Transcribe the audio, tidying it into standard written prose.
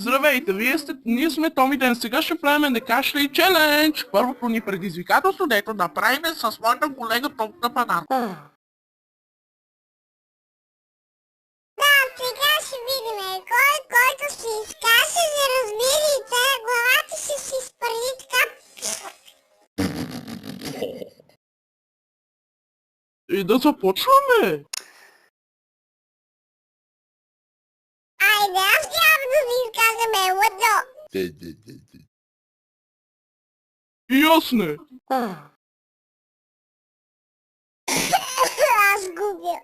Здравейте, ние сме Томи Ден. Сега ще правим некашли челендж. Първото ни предизвикателство, дето да правим с моята колега Топка Банан. Да, сега ще видим който си изкаже, за разбирите, главата си изпърди така. И да започваме. Айде, аз трябва да ви изкажем лъдо. И аз не. Аз губя.